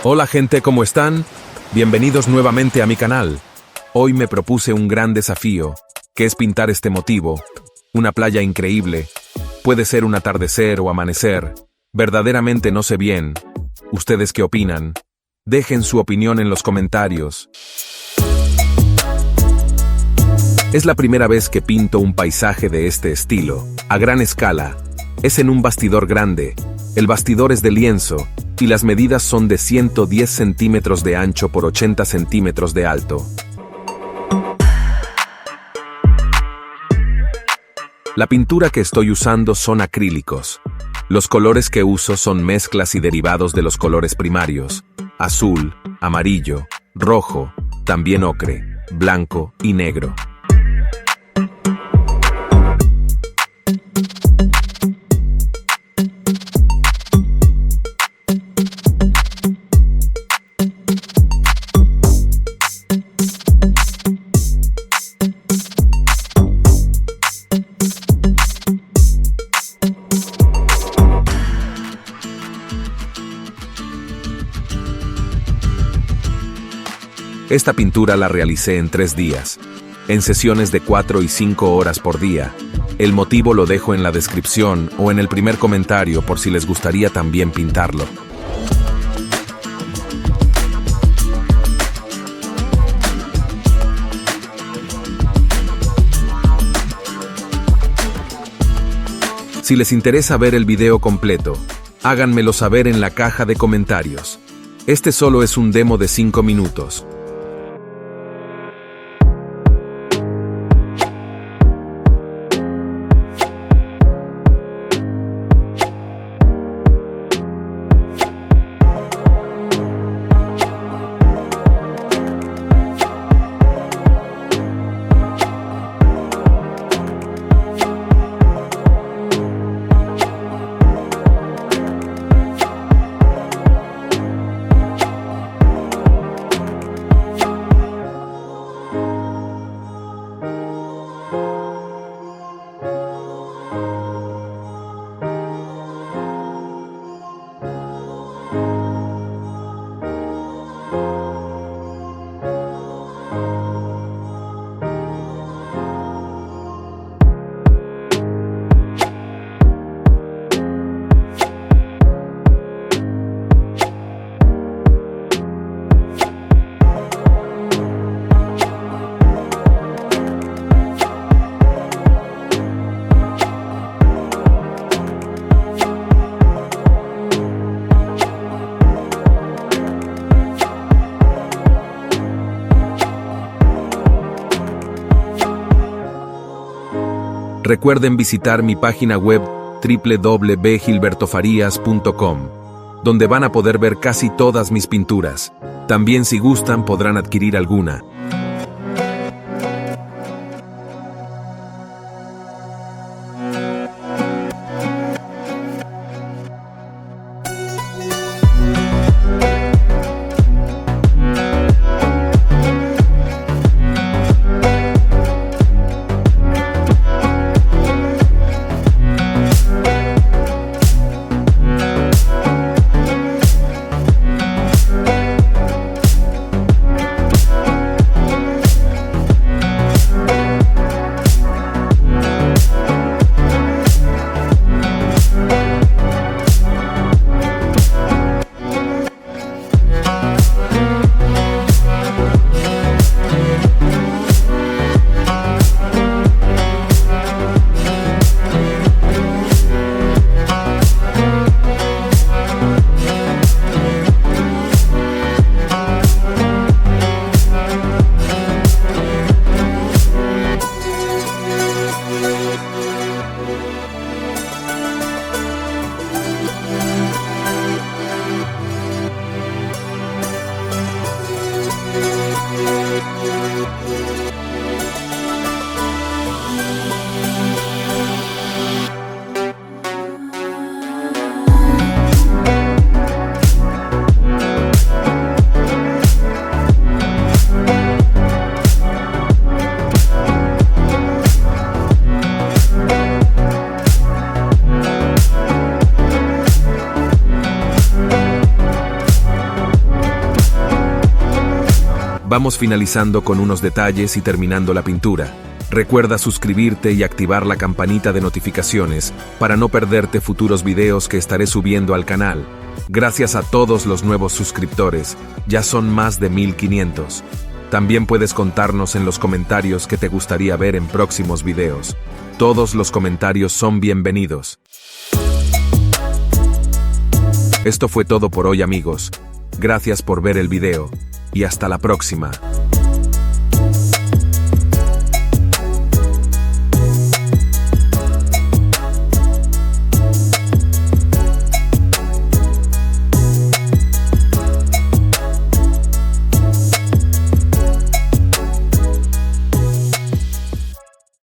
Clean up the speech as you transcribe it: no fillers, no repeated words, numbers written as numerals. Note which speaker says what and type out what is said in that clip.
Speaker 1: Hola gente, ¿cómo están? Bienvenidos nuevamente a mi canal. Hoy me propuse un gran desafío, que es pintar este motivo. Una playa increíble. Puede ser un atardecer o amanecer. Verdaderamente no sé bien. ¿Ustedes qué opinan? Dejen su opinión en los comentarios. Es la primera vez que pinto un paisaje de este estilo, a gran escala. Es en un bastidor grande. El bastidor es de lienzo, y las medidas son de 110 centímetros de ancho por 80 centímetros de alto. La pintura que estoy usando son acrílicos. Los colores que uso son mezclas y derivados de los colores primarios: azul, amarillo, rojo, también ocre, blanco y negro. Esta pintura la realicé en 3 días, en sesiones de 4 y 5 horas por día. El motivo lo dejo en la descripción o en el primer comentario por si les gustaría también pintarlo. Si les interesa ver el video completo, háganmelo saber en la caja de comentarios. Este solo es un demo de 5 minutos. Recuerden visitar mi página web www.gilbertofarias.com, donde van a poder ver casi todas mis pinturas. También, si gustan, podrán adquirir alguna. Vamos finalizando con unos detalles y terminando la pintura. Recuerda suscribirte y activar la campanita de notificaciones para no perderte futuros videos que estaré subiendo al canal. Gracias a todos los nuevos suscriptores, ya son más de 1500. También puedes contarnos en los comentarios qué te gustaría ver en próximos videos. Todos los comentarios son bienvenidos. Esto fue todo por hoy, amigos. Gracias por ver el video y hasta la próxima.